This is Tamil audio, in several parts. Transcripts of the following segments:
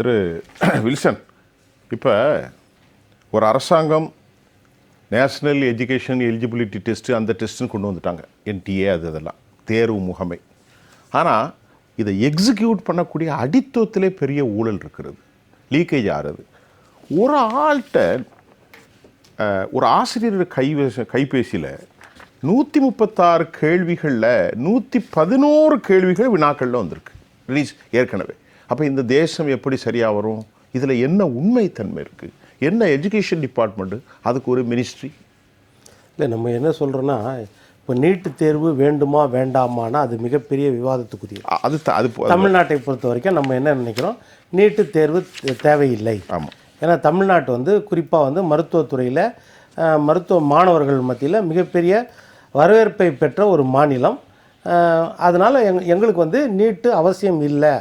திரு வில்சன், இப்போ ஒரு அரசாங்கம் நேஷ்னல் எஜுகேஷன் எலிஜிபிலிட்டி டெஸ்ட்டு அந்த டெஸ்ட்டுன்னு கொண்டு வந்துட்டாங்க, என்டிஏ அதெல்லாம் தேர்வு முகமை. ஆனால் இதை எக்ஸிக்யூட் பண்ணக்கூடிய அடித்துவத்திலே பெரிய ஊழல் இருக்கிறது, லீக்கேஜ் ஆகிறது. ஒரு ஆள்கிட்ட ஒரு ஆசிரியர் கைபேசியில் 136 கேள்விகளில் 111 கேள்விகள் வினாக்களில் வந்திருக்கு ரிலீஸ் ஏற்கனவே. அப்போ இந்த தேசம் எப்படி சரியாக வரும்? இதில் என்ன உண்மைத்தன்மை இருக்குது? என்ன எஜுகேஷன் டிபார்ட்மெண்ட்டு, அதுக்கு ஒரு மினிஸ்ட்ரி இல்லை. நம்ம என்ன சொல்கிறோன்னா, இப்போ நீட்டு தேர்வு வேண்டுமா வேண்டாமான்னா அது மிகப்பெரிய விவாதத்துக்குரிய. அது தமிழ்நாட்டை பொறுத்த வரைக்கும் நம்ம என்ன நினைக்கிறோம், நீட்டு தேர்வு தேவையில்லை. ஆமாம். ஏன்னா தமிழ்நாட்டு குறிப்பாக மருத்துவத்துறையில் மருத்துவ மாணவர்கள் மத்தியில் மிகப்பெரிய வரவேற்பை பெற்ற ஒரு மாநிலம். அதனால் எங்களுக்கு நீட்டு அவசியம் இல்லை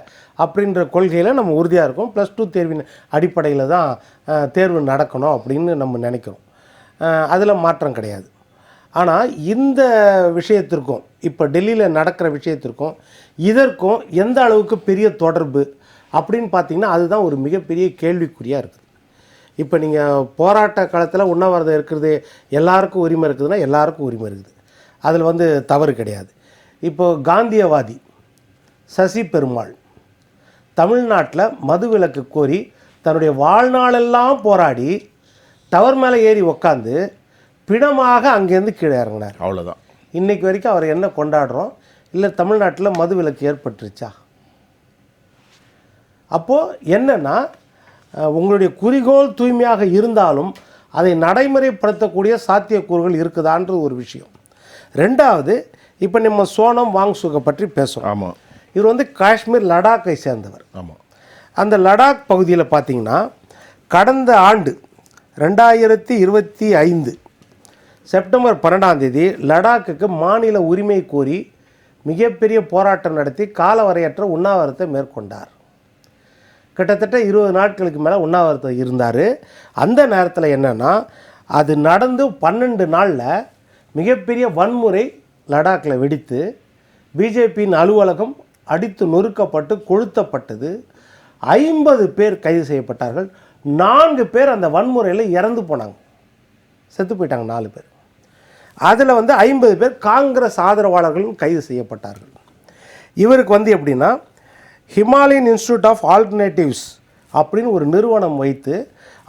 அப்படின்ற கொள்கையில் நம்ம உறுதியாக இருக்கோம். +2 தேர்வின் அடிப்படையில் தான் தேர்வு நடக்கணும் அப்படின்னு நம்ம நினைக்கிறோம். அதில் மாற்றம் கிடையாது. ஆனால் இந்த விஷயத்திற்கும் இப்போ டெல்லியில் நடக்கிற விஷயத்திற்கும் இதற்கும் எந்த அளவுக்கு பெரிய தொடர்பு அப்படின்னு பார்த்தீங்கன்னா அதுதான் ஒரு மிகப்பெரிய கேள்விக்குறியாக இருக்குது. இப்போ நீங்கள் போராட்ட காலத்தில் உண்ணாவிரதம் இருக்கிறது எல்லாருக்கும் உரிமை இருக்குதுன்னா எல்லாருக்கும் உரிமை இருக்குது, அதில் தவறு கிடையாது. இப்போது காந்தியவாதி சசி பெருமாள் தமிழ்நாட்டில் மதுவிலக்கு கோரி தன்னுடைய வாழ்நாளெல்லாம் போராடி டவர் மேலே ஏறி உக்காந்து பிணமாக அங்கேருந்து கீழே இறங்கினார். அவ்வளோதான். இன்றைக்கு வரைக்கும் அவர் என்ன கொண்டாடுறோம்? இல்லை தமிழ்நாட்டில் மதுவிலக்கு ஏற்பட்டுருச்சா? அப்போது என்னென்னா, உங்களுடைய குறிக்கோள் தூய்மையாக இருந்தாலும் அதை நடைமுறைப்படுத்தக்கூடிய சாத்தியக்கூறுகள் இருக்குதான்ற ஒரு விஷயம். ரெண்டாவது, இப்போ நம்ம சோனம் வாங்சுகை பற்றி பேசுகிறோம். ஆமாம். இவர் காஷ்மீர் லடாக்கை சேர்ந்தவர். ஆமாம். அந்த லடாக் பகுதியில் பார்த்திங்கன்னா கடந்த ஆண்டு 2025 செப்டம்பர் 12 லடாக்குக்கு மாநில உரிமை கோரி மிகப்பெரிய போராட்டம் நடத்தி காலவரையற்ற உண்ணாவிரதத்தை மேற்கொண்டார். கிட்டத்தட்ட 20 நாட்களுக்கு மேலே உண்ணாவிரதம் இருந்தார். அந்த நேரத்தில் என்னென்னா, அது நடந்து 12 நாளில் மிகப்பெரிய வன்முறை லடாக்கில் வெடித்து பிஜேபியின் அலுவலகம் அடித்து நொறுக்கப்பட்டு கொளுத்தப்பட்டது. 50 பேர் கைது செய்யப்பட்டார்கள். 4 பேர் அந்த வன்முறையில் இறந்து போனாங்க, செத்து போயிட்டாங்க 4 பேர். அதில் 50 பேர் காங்கிரஸ் ஆதரவாளர்களும் கைது செய்யப்பட்டார்கள். இவருக்கு எப்படின்னா, ஹிமாலயன் இன்ஸ்டியூட் ஆஃப் ஆல்டர்னேட்டிவ்ஸ் அப்படின்னு ஒரு நிறுவனம் வைத்து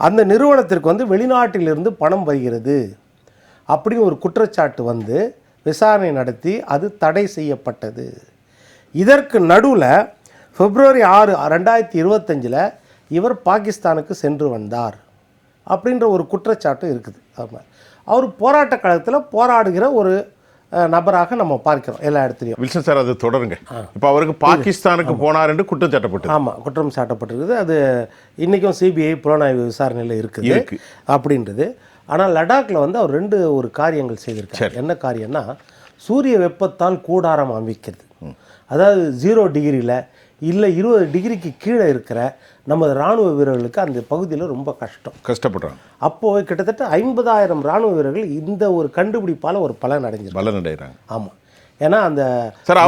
அந்த நிறுவனத்திற்கு வெளிநாட்டிலிருந்து பணம் வருகிறது அப்படின்னு ஒரு குற்றச்சாட்டு விசாரணை நடத்தி அது தடை செய்யப்பட்டது. இதற்கு நடுவில் February 6, 2025 இவர் பாகிஸ்தானுக்கு சென்று வந்தார் அப்படின்ற ஒரு குற்றச்சாட்டு இருக்குது. அவர் போராட்ட காலத்தில் போராடுகிற ஒரு நபராக நம்ம பார்க்கிறோம் எல்லா இடத்துலையும். வில்சன் சார், அது தொடருங்க. இப்போ அவருக்கு பாகிஸ்தானுக்கு போனார் என்று குற்றம் சாட்டப்பட்டது. ஆமாம், குற்றம் சாட்டப்பட்டிருக்குது. அது இன்றைக்கும் சிபிஐ புலனாய்வு விசாரணையில் இருக்குது அப்படின்றது. ஆனால் லடாக்கில் அவர் 2 காரியங்கள் செய்திருக்காரு. என்ன காரியம்னா, சூரிய வெப்பத்தால் கூடாரம் அமைக்கிறது. அதாவது 0 டிகிரியில் இல்லை 20 டிகிரிக்கு கீழே இருக்கிற நமது இராணுவ வீரர்களுக்கு அந்த பகுதியில் ரொம்ப கஷ்டப்படுறாங்க. அப்போது கிட்டத்தட்ட 50,000 இராணுவ வீரர்கள் இந்த ஒரு கண்டுபிடிப்பால் ஒரு பலன் அடைகிறாங்க. ஆமாம். ஏன்னா அந்த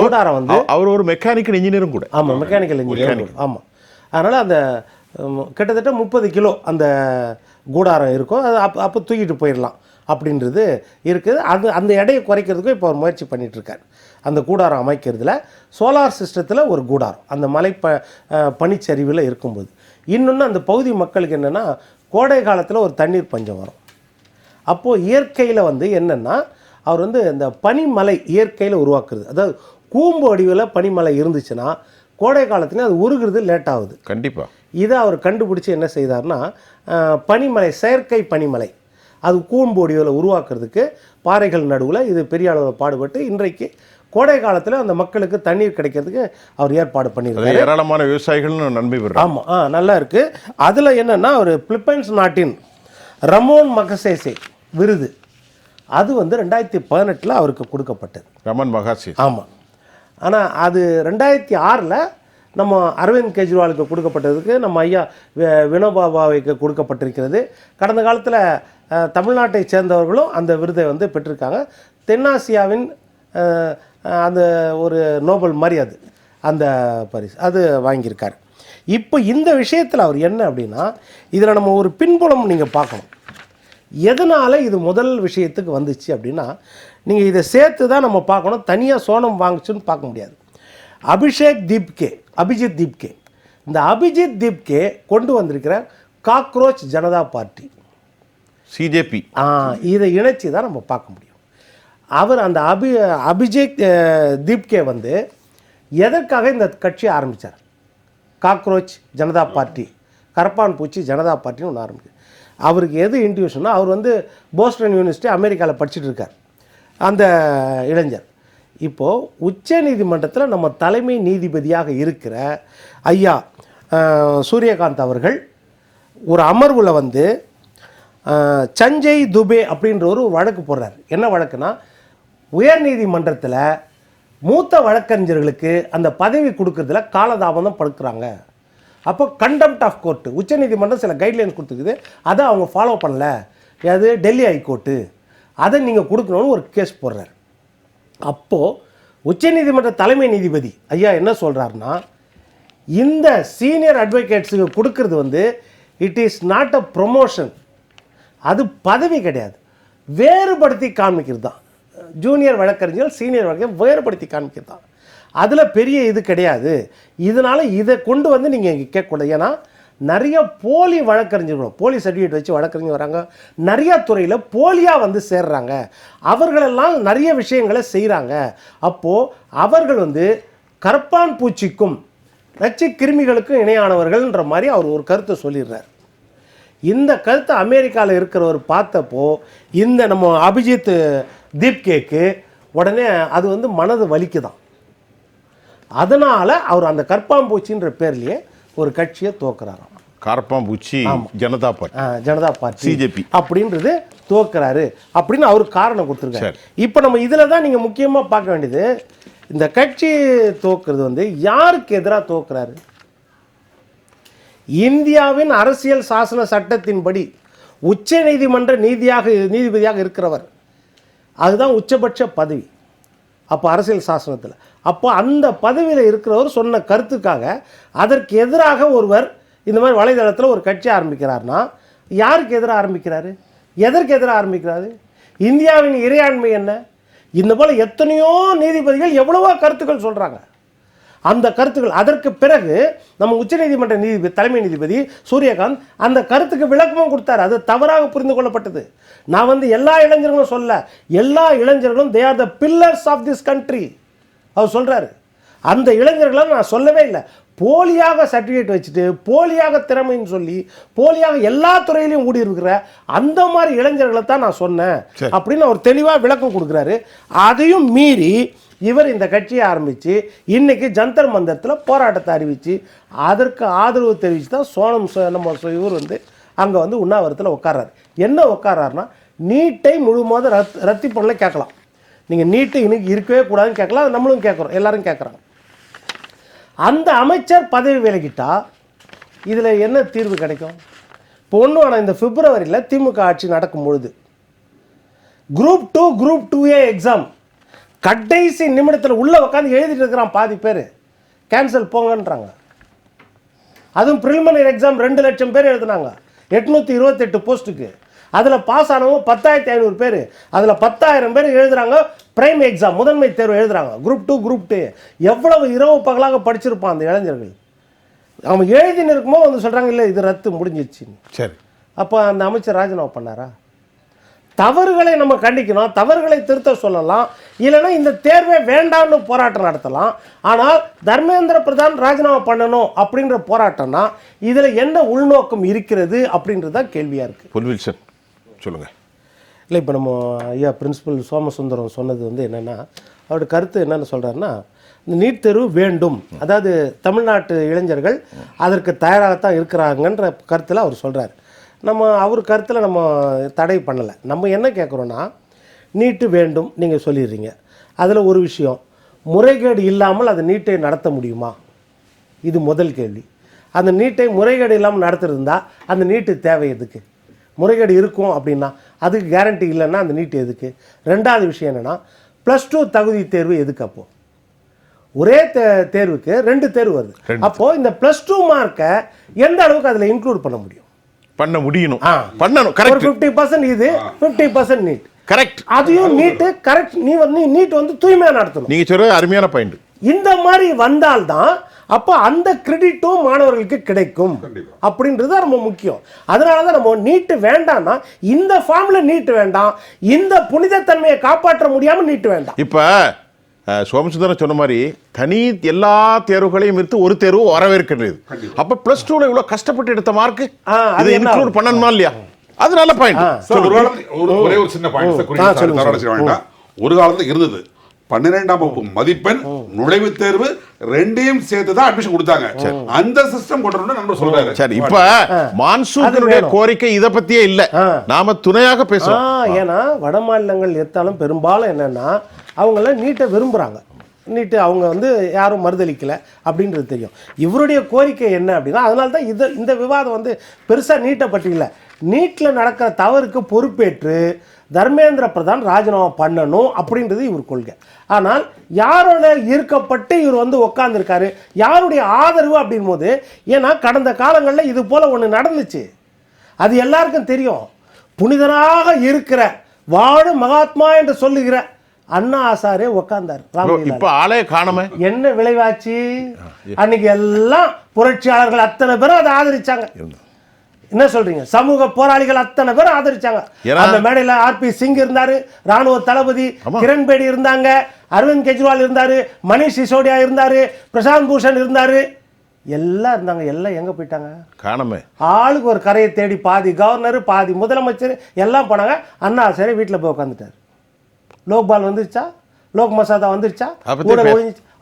கூடாரம் அவர் ஒரு மெக்கானிக்கல் இன்ஜினியரும் கூட. ஆமாம், மெக்கானிக்கல் இன்ஜினியர். ஆமாம். அதனால் அந்த கிட்டத்தட்ட 30 கிலோ அந்த கூடாரம் இருக்கும். அது அப்போ தூக்கிட்டு போயிடலாம் அப்படின்றது இருக்குது. அந்த எடையை குறைக்கிறதுக்கும் இப்போ அவர் முயற்சி பண்ணிகிட்ருக்கார். அந்த கூடாரம் அமைக்கிறதுல சோலார் சிஸ்டத்தில் ஒரு கூடாரம் அந்த மலை பனிச்சரிவில் இருக்கும்போது. இன்னொன்று, அந்த பகுதி மக்களுக்கு என்னென்னா, கோடை காலத்தில் ஒரு தண்ணீர் பஞ்சம் வரும். அப்போது இயற்கையில் என்னென்னா, அவர் இந்த பனிமலை இயற்கையில் உருவாக்குறது. அதாவது கூம்பு வடிவில் பனிமலை இருந்துச்சுன்னா கோடை காலத்துலேயும் அது உருகிறது லேட் ஆகுது. கண்டிப்பாக. இதை அவர் கண்டுபிடிச்சி என்ன செய்தார்னா, பனிமலை, செயற்கை பனிமலை, அது கூம்பு வடிவில் உருவாக்குறதுக்கு பாறைகள் நடுவில் இது பெரிய அளவில் பாடுபட்டு இன்றைக்கு கோடை காலத்தில் அந்த மக்களுக்கு தண்ணீர் கிடைக்கிறதுக்கு அவர் ஏற்பாடு பண்ணியிருக்காரு. ஏராளமான விவசாயிகள் நன்மை பெறுறாங்க. ஆமாம், நல்லா இருக்குது. அதில் என்னென்னா, ஒரு பிலிப்பைன்ஸ் நாட்டின் ரமோன் மகசேசே விருது அது 2018 அவருக்கு கொடுக்கப்பட்டது. ரமன் மகாசே. ஆமாம். ஆனால் அது 2006 நம்ம அரவிந்த் கெஜ்ரிவாலுக்கு கொடுக்கப்பட்டதுக்கு நம்ம ஐயா வினோபா பாவேக்கு கொடுக்கப்பட்டிருக்கிறது. கடந்த காலத்தில் தமிழ்நாட்டை சேர்ந்தவர்களும் அந்த விருதை பெற்றிருக்காங்க. தென்னாசியாவின் அந்த ஒரு நோபல் மாதிரி அந்த பரிசு அது வாங்கியிருக்கார். இப்போ இந்த விஷயத்தில் அவர் என்ன அப்படின்னா, இதில் நம்ம ஒரு பின்புலம் நீங்கள் பார்க்கணும். எதனால் இது முதல் விஷயத்துக்கு வந்துச்சு அப்படின்னா, நீங்கள் இதை சேர்த்து தான் நம்ம பார்க்கணும். தனியாக சோனம் வாங்குச்சுன்னு பார்க்க முடியாது. அபிஜித் தீப்கே இந்த அபிஜித் தீப்கே கொண்டு வந்திருக்கிற காக்ரோச் ஜனதா பார்ட்டி சிஜேபி இதை இணைச்சி தான் நம்ம பார்க்க முடியும். அவர் அந்த அபிஜித் தீப்கே வந்து எதற்காக இந்த கட்சியை ஆரம்பித்தார்? காக்ரோச் ஜனதா பார்ட்டி, கரப்பான் பூச்சி ஜனதா பார்ட்டின்னு ஒன்று ஆரம்பிச்சு. அவருக்கு எது இன்ட்யூஷன்னா, அவர் வந்து போஸ்டன் யூனிவர்சிட்டி அமெரிக்காவில் படிச்சுட்டு இருக்கார் அந்த இளைஞர். இப்போது உச்ச நீதிமன்றத்தில் நம்ம தலைமை நீதிபதியாக இருக்கிற ஐயா சூரியகாந்த் அவர்கள் ஒரு அமர்வில் வந்து சஞ்சய் துபே அப்படின்ற ஒரு வழக்கு போடுறார். என்ன வழக்குனா, உயர்நீதிமன்றத்தில் மூத்த வழக்கறிஞர்களுக்கு அந்த பதவி கொடுக்கறதுல காலதாமதம் படுக்கிறாங்க. அப்போ கண்டெம்ட் ஆஃப் கோர்ட்டு, உச்சநீதிமன்றம் சில கைட்லைன்ஸ் கொடுத்துருக்குது, அதை அவங்க ஃபாலோ பண்ணல. அது டெல்லி ஹைகோர்ட்டு, அதை நீங்கள் கொடுக்கணும்னு ஒரு கேஸ் போடுறார். அப்போது உச்சநீதிமன்ற தலைமை நீதிபதி ஐயா என்ன சொல்கிறாருன்னா, இந்த சீனியர் அட்வொகேட்ஸுக்கு கொடுக்கறது வந்து it is not a promotion, அது பதவி கிடையாது, வேறுபடுத்தி காண்பிக்கிறது தான். ஜூனியர் வழக்கறிஞர் சீனியர் வழக்கறிஞர் வேறுபடுத்தி காண்பிக்கிறது தான். அதில் பெரிய இது கிடையாது. இதனால் இதை கொண்டு வந்து நீங்கள் இங்கே கேட்கக்கூடாது. ஏன்னா நிறைய போலி வழக்கறிஞர்களும் போலி சர்டிஃபிகேட் வச்சு வழக்கறிஞர் வராங்க, நிறையா துறையில் போலியாக வந்து சேர்றாங்க, அவர்களெல்லாம் நிறைய விஷயங்களை செய்கிறாங்க. அப்போது அவர்கள் வந்து கரப்பான் பூச்சிக்கும் நச்சு கிருமிகளுக்கும் இணையானவர்கள்ன்ற மாதிரி அவர் ஒரு கருத்தை சொல்லிடுறார். இந்த கருத்தை அமெரிக்காவில் இருக்கிறவர் பார்த்தப்போ இந்த நம்ம அபிஜித் தீப்கேக்கு உடனே அது வந்து மனது வலிக்குதான். அதனால் அவர் அந்த கற்பாம்பூச்சின்ற பேர்லேயே ஒரு கட்சியை துவக்கிறாராம். கரப்பாம்பூச்சி ஜனதா பார்ட்டி சிஜேபி அப்படின்றது துவக்கிறாரு அப்படின்னு அவரு காரணம் கொடுத்துருக்காரு. இப்போ நம்ம இதில் தான் நீங்கள் முக்கியமாக பார்க்க வேண்டியது, இந்த கட்சி துவக்கிறது வந்து யாருக்கு எதிராக துவக்கிறாரு? இந்தியாவின் அரசியல் சாசன சட்டத்தின்படி உச்ச நீதிமன்ற நீதிபதியாக இருக்கிறவர், அதுதான் உச்சபட்ச பதவி. அப்போ அரசியல் சாசனத்தில் அப்போ அந்த பதவியில் இருக்கிறவர் சொன்ன கருத்துக்காக அதற்கு எதிராக ஒருவர் இந்த மாதிரி வலைதளத்தில் ஒரு கட்சி ஆரம்பிக்கிறார்னா யாருக்கு எதிராக ஆரம்பிக்கிறாரு? எதற்கு எதிராக ஆரம்பிக்கிறாரு? இந்தியாவின் இறையாண்மை என்ன? இந்த போல் எத்தனையோ நீதிபதிகள் எவ்வளவோ கருத்துக்கள் சொல்கிறாங்க. அந்த கருத்துக்கள் அதற்கு பிறகு நம்ம உச்சநீதிமன்ற தலைமை நீதிபதி சூரியகாந்த் அந்த கருத்துக்கு விளக்கமும் கொடுத்தார். அது தவறாக புரிந்து கொள்ளப்பட்டது. நான் வந்து எல்லா இளைஞர்களும் சொல்ல, எல்லா இளைஞர்களும் they are the pillars of this country அவர் சொல்கிறாரு. அந்த இளைஞர்களை நான் சொல்லவே இல்லை. போலியாக சர்டிஃபிகேட் வச்சுட்டு போலியாக திறமைன்னு சொல்லி போலியாக எல்லா துறையிலையும் ஊடி இருக்கிற அந்த மாதிரி இளைஞர்களை தான் நான் சொன்னேன் அப்படின்னு அவர் தெளிவாக விளக்கம் கொடுக்குறாரு. அதையும் மீறி இவர் இந்த கட்சியை ஆரம்பித்து இன்றைக்கி ஜந்தர் மந்தரத்தில் போராட்டத்தை அறிவித்து அதற்கு ஆதரவு தெரிவித்து தான் சோனம் நம்ம இவர் வந்து அங்கே வந்து உண்ணாவிரத்தில் உட்கார்றாரு. என்ன உட்கார்றாருன்னா, நீட்டை முழுமாத ரத்து பண்ணல கேட்கலாம். நீங்கள் நீட்டு இன்னைக்கு இருக்கவே கூடாதுன்னு கேட்கலாம், நம்மளும் கேட்குறோம், எல்லாரும் கேட்குறாங்க. அந்த அமைச்சர் பதவி விலகிட்டால் இதில் என்ன தீர்வு கிடைக்கும்? இப்போ ஒன்றும் ஆனால் இந்த பிப்ரவரியில் திமுக ஆட்சி நடக்கும் பொழுது குரூப் 2A எக்ஸாம் கடைசி நிமிடத்தில் உள்ளே உட்காந்து எழுதிட்டு இருக்கிறான் பாதி பேர், கேன்சல் போங்கன்றாங்க. அதுவும் ப்ரிலிமினரி எக்ஸாம் 2 லட்சம் பேர் எழுதுனாங்க 828 போஸ்ட்டுக்கு. அதில் பாஸ் ஆனவங்க 10,500 பேர். அதில் 10,000 பேர் எழுதுகிறாங்க பிரைம் எக்ஸாம், முதன்மை தேர்வு எழுதுகிறாங்க. குரூப் 2 எவ்வளவு இரவு பகலாக படிச்சிருப்பான் அந்த இளைஞர்கள். அவங்க எழுதின்னு இருக்கும்போது வந்து சொல்கிறாங்க இல்லை இது ரத்து முடிஞ்சிடுச்சின்னு. சரி, அப்போ அந்த அமைச்சர் ராஜினாமா பண்ணாரா? தவறுகளை நம்ம கண்டிக்கணும், தவறுகளை திருத்த சொல்லலாம், இல்லைன்னா இந்த தேர்வே வேண்டாம்னு போராட்டம் நடத்தலாம். ஆனால் தர்மேந்திர பிரதான் ராஜினாமா பண்ணணும் அப்படின்ற போராட்டம்னா இதில் என்ன உள்நோக்கம் இருக்கிறது அப்படின்றது தான் கேள்வியாக இருக்குது. பொன்வில்சன் சொல்லுங்கள். இல்லை, இப்போ நம்ம ஐயா பிரின்சிபல் சோமசுந்தரம் சொன்னது வந்து என்னென்னா, அவருடைய கருத்து என்னென்னு சொல்கிறாருன்னா, இந்த நீட் தேர்வு வேண்டும், அதாவது தமிழ்நாட்டு இளைஞர்கள் அதற்கு தயாராகத்தான் இருக்கிறாங்கன்ற கருத்தில் அவர் சொல்கிறார். அவர் கருத்தில் நம்ம தடை பண்ணலை. நம்ம என்ன கேட்குறோன்னா, நீட்டு வேண்டும் நீங்கள் சொல்லிடுறீங்க, அதில் ஒரு விஷயம் முறைகேடு இல்லாமல் அந்த நீட்டை நடத்த முடியுமா? இது முதல் கேள்வி. அந்த நீட்டை முறைகேடு இல்லாமல் நடத்திருந்தா அந்த நீட்டு தேவை எதுக்கு? முறைகேடு இருக்கும் அப்படின்னா அதுக்கு கேரண்டி இல்லைன்னா அந்த நீட்டு எதுக்கு? ரெண்டாவது விஷயம் என்னென்னா, +2 தகுதி தேர்வு எதுக்கு? அப்போது ஒரே தேர்வுக்கு 2 தேர்வு வருது. அப்போ இந்த +2 மார்க்கை எந்த அளவுக்கு அதில் இன்க்ளூட் பண்ண முடியும்? பண்ண முடியணும், பண்ணணும். கரெக்ட். 50% இது, 50% நீட். கரெக்ட். அதையும் நீட்டு கரெக்ட். நீட் வந்து தூய்மையா நடத்தணும். நீங்க சொல்ற அருமையான பாயிண்ட். இந்த மாதிரி வந்தால்தான் அப்போ அந்த கிரெடிட்டும் மாணவர்களுக்கு கிடைக்கும் அப்படின்றது ரொம்ப முக்கியம். அதனால தான் நம்ம நீட்டு வேண்டாம்னா இந்த ஃபார்ம்ல நீட்டு வேண்டாம், இந்த புனிதத்தன்மையை காப்பாற்ற முடியாம நீட்டு வேண்டாம். இப்ப சோமசுந்தரம் சொன்ன மாதிரி தனி எல்லா தேர்வுகளையும் எடுத்து ஒரு தேர்வு வரவேற்கிறது. அப்ப +2ல இவ்வளவு கஷ்டப்பட்டு எடுத்த மார்க் இதை இன்க்ளூட் பண்ணணுமா இல்லையா? அது நல்ல பாயிண்ட். ஒரே ஒரு சின்ன பாயிண்ட். ஒரு காலத்துல இருந்தது 12ஆம் வகுப்பு மதிப்பெண் நுழைவுத் தேர்வு 2யும் சேர்த்து தான் அட்மிஷன் கொடுத்தாங்க. அந்த சிஸ்டம் கொண்டு வரணும்னு நம்ம சொல்றாரு. சரி, இப்ப மான்சூனுடைய கோரிக்கை இத பத்தியே இல்ல, நாம துணையாக பேசுறோம். ஏன்னா வட மாநிலங்கள் எடுத்தாலும் பெரும்பாலும் என்னன்னா அவங்க நீட்டை விரும்புறாங்க. நீட்டு அவங்க வந்து யாரும் மறுதளிக்கல அப்படின்றது தெரியும். இவருடைய கோரிக்கை என்ன அப்படின்னா, அதனால தான் இந்த விவாதம் வந்து பெருசா நீட்டை பற்றி இல்லை. நீட்டில் நடக்கிற தவறுக்கு பொறுப்பேற்று தர்மேந்திர பிரதான் ராஜினாமா பண்ணணும் அப்படின்றது இவர் கொள்கை. ஆனால் யாரோட ஈர்க்கப்பட்டு இவர் வந்து உட்கார்ந்துருக்காரு, யாருடைய ஆதரவு அப்படின் போது, ஏன்னா கடந்த காலங்களில் இது போல ஒன்று நடந்துச்சு, அது எல்லாருக்கும் தெரியும். புனிதராக இருக்கிற வாழும் மகாத்மா என்று சொல்லுகிற அண்ணா ஆசாரே உட்கார்ந்தார். இப்ப ஆளே காணாம என்ன விளைவாச்சு? அன்னைக்கு எல்லாம் புரட்சியாளர்கள் அத்தனை பேரும் அதை ஆதரிச்சாங்க. என்ன சொல்றீங்க? சமூக போராளிகள் அத்தனை பேர் ஆதரிச்சாங்க. அந்த மேடையில் ஆர்பி சிங் இருந்தாரு, ராணுவ தளபதி கிரண் பேடி இருந்தாங்க, அரவிந்த் கெஜ்ரிவால் இருந்தாரு, மணிஷ் சிசோடியா இருந்தாரு, பிரசாந்த் பூஷன் இருந்தாரு, எல்லாம் இருந்தாங்க. எல்லாம் எங்க போயிட்டாங்க? காணாம. ஆளுக்கு ஒரு கரையை தேடி பாதி கவர்னர் பாதி முதலமைச்சர் எல்லாம் போனாங்க. அண்ணா சரி வீட்டில் போய் உட்காந்துட்டார். லோக்பால் வந்துருச்சா? லோக் மசோதா வந்துருச்சா?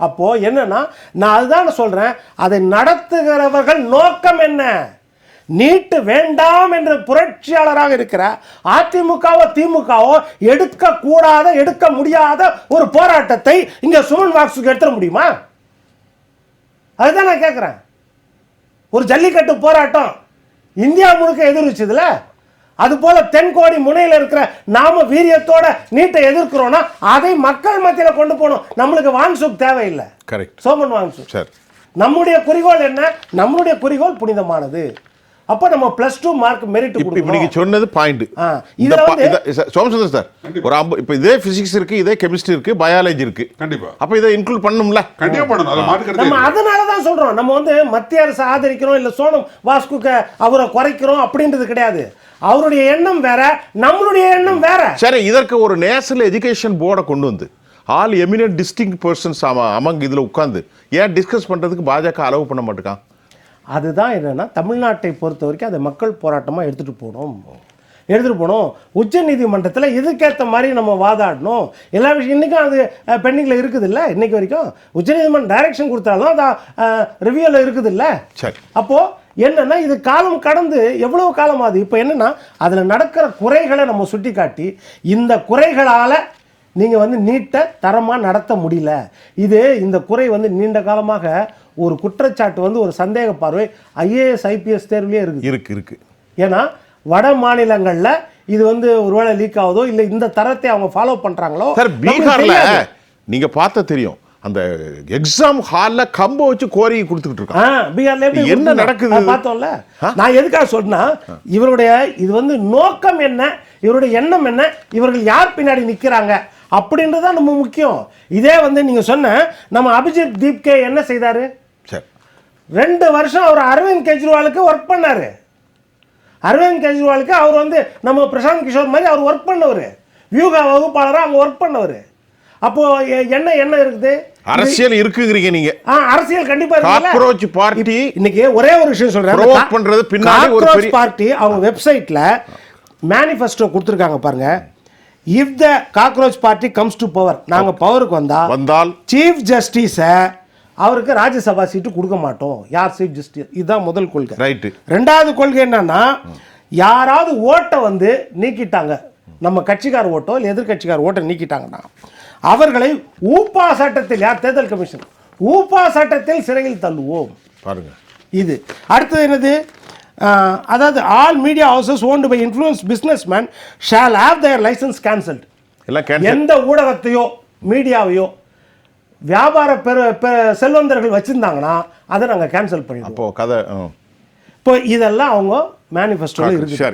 அப்போ என்னன்னா, நான் அதுதான் சொல்றேன், அதை நடத்துகிறவர்கள் நோக்கம் என்ன? நீட்டு வேண்டாம் என்ற புரட்சியாளராக இருக்கிற அதிமுகவோ திமுகவோ எடுக்க முடியாத ஒரு போராட்டத்தை இங்க சுமன் வாக்ஸுக்கு எடுத்துட முடியுமா? அதுதான் நான் கேட்கிறேன். ஒரு ஜல்லிக்கட்டு போராட்டம் இந்தியா முழுக்க எதிர்விச்சதுல, அது போல தென்கோடி முனையில் இருக்கிற நாம வீரியத்தோட நீட்டை எதிர்க்கிறோம்னா அதை மக்கள் மத்தியில் கொண்டு போகணும். நம்மளுக்கு வான்சுக் தேவையில்லை. சோமன் வான்சுக். நம்முடைய குறிக்கோள் என்ன? நம்மளுடைய குறிக்கோள் புனிதமானது. அப்ப நம்ம +2 மார்க் மெரிட் கொடுக்கணும். நீங்க சொன்னது பாயிண்ட். சோமசுந்தர் சார், ஒரு இப்ப இதே பிசிக்ஸ் இருக்கு, இதே கெமிஸ்ட்ரி இருக்கு, பயாலஜி இருக்கு. கண்டிப்பா. அப்ப இதை இன்க்ளூட் பண்ணணும்ல? கண்டிப்பா பண்ணணும். நம்ம அதனால தான் சொல்றோம், நம்ம வந்து மத்திய அரசு ஆதரிக்கிறோம் இல்ல சோனம் வாஸ்குக்கு அவரை குறைக்கிறோம் அப்படின்றது கிடையாது. அவருடைய எண்ணம் வேற, நம்மளுடைய எண்ணம் வேற. சரி, இதற்கு ஒரு நேஷனல் எஜுகேஷன் போர்டை கொண்டு வந்து ஆல் எமினன்ட் டிஸ்டிங் பர்சன்ஸ் அமங்க இதுல உட்கார்ந்து ஏன் டிஸ்கஸ் பண்றதுக்கு பாஜக அலோவ் பண்ண மாட்டேங்கான்? அதுதான் என்னன்னா, தமிழ்நாட்டை பொறுத்த வரைக்கும் அதை மக்கள் போராட்டமாக எடுத்துகிட்டு போகணும். உச்ச நீதிமன்றத்தில் இதுக்கேற்ற மாதிரி நம்ம வாதாடணும். எல்லா விஷயம் இன்றைக்கும் அது பெண்டிங்கில் இருக்குது இல்லை. இன்றைக்கு வரைக்கும் உச்சநீதிமன்றம் டைரக்ஷன் கொடுத்தாலும் அது ரிவ்யூவில் இருக்குது இல்லை. சரி, அப்போது என்னென்னா, இது காலம் கடந்து எவ்வளோ காலம் ஆகுது. இப்போ என்னென்னா, அதில் நடக்கிற குறைகளை நம்ம சுட்டி காட்டி, இந்த குறைகளால் நீங்கள் வந்து நீட்டை தரமாக நடத்த முடியல, இந்த குறை வந்து நீண்ட காலமாக ஒரு குற்றச்சாட்டு வந்து ஒரு சந்தேக பார்வை IAS IPS தேர்வுலேயே இருக்கு. ஏன்னா வட மாநிலங்களில் இது வந்து ஒருவேளை லீக் ஆகுதோ இல்லை இந்த தரத்தை அவங்க ஃபாலோ பண்ணுறாங்களோ. சார், பீகாரில் நீங்கள் பார்த்தா தெரியும், அந்த எக்ஸாம் ஹாலில் கம்பை வச்சு கோரிக்கை கொடுத்துக்கிட்டு இருக்காங்க. பீகார்ல என்ன நடக்குது பார்த்தோம்ல. நான் எதுக்காக சொன்னா, இவருடைய இது வந்து நோக்கம் என்ன, இவருடைய எண்ணம் என்ன, இவர்கள் யார் பின்னாடி நிற்கிறாங்க அப்படின்றது தான் நம்ம முக்கியம். இதே வந்து நீங்கள் சொன்ன நம்ம அபிஜித் தீப்கே என்ன செய்தாரு? 2 வருஷம் அவர் அரவிந்த் கெஜ்ரிவாலுக்கு ஒர்க் பண்ணாரு. அரவிந்த் கெஜ்ரிவாலுக்கு அவர் வந்து நம்ம பிரசாந்த் கிஷோர் மாதிரி அவர் ஒர்க் பண்ணவர், வியூகா வகுப்பாளராக அவங்க ஒர்க் பண்ணவர். அப்போ என்ன இருக்குது? அரசியல் இருக்குங்கிறீங்க நீங்க. அரசியல் கண்டிப்பா காக்ரோச் பார்ட்டி. இன்னைக்கு ஒரே ஒரு விஷயம் சொல்றேன், ப்ரோவோக் பண்றது பின்னாடி ஒரு பெரிய பார்ட்டி அவங்க வெப்சைட்ல மேனிஃபெஸ்டோ கொடுத்திருக்காங்க பாருங்க. If the cockroach party comes to power, நாங்க பவருக்கு வந்தால் சீஃப் ஜஸ்டிஸ அவருக்கு ராஜ்யசபா சீட்டு கொடுக்க மாட்டோம். யார் சீஃப் ஜஸ்டிஸ்? இதுதான் முதல் கொள்கை. ரைட். ரெண்டாவது கொள்கை என்னன்னா, யாராவது ஓட்டை வந்து நீக்கிட்டாங்க, நம்ம கட்சிக்கார ஓட்டோ இல்லை எதிர்கட்சிக்கார ஓட்டை நீக்கிட்டாங்கன்னா அவர்களை ஊப்பா சட்டத்தில், யார் தேர்தல் கமிஷன் ஊப்பா சட்டத்தில் சிறையில் தள்ளுவோம். பாருங்க இது. அடுத்தது என்னது? அதாவது all media houses owned by influence businessman shall have their licence cancelled. எந்த ஊடகத்தையோ மீடியாவையோ வியாபார செல்வந்தர்கள் வச்சிருந்தாங்கன்னா அதை நாங்கள் கேன்சல் பண்ணிடுவோம். அப்போ கதை இப்போ இதெல்லாம் அவங்க மேனிஃபெஸ்டோவில் இருக்குது. சரி.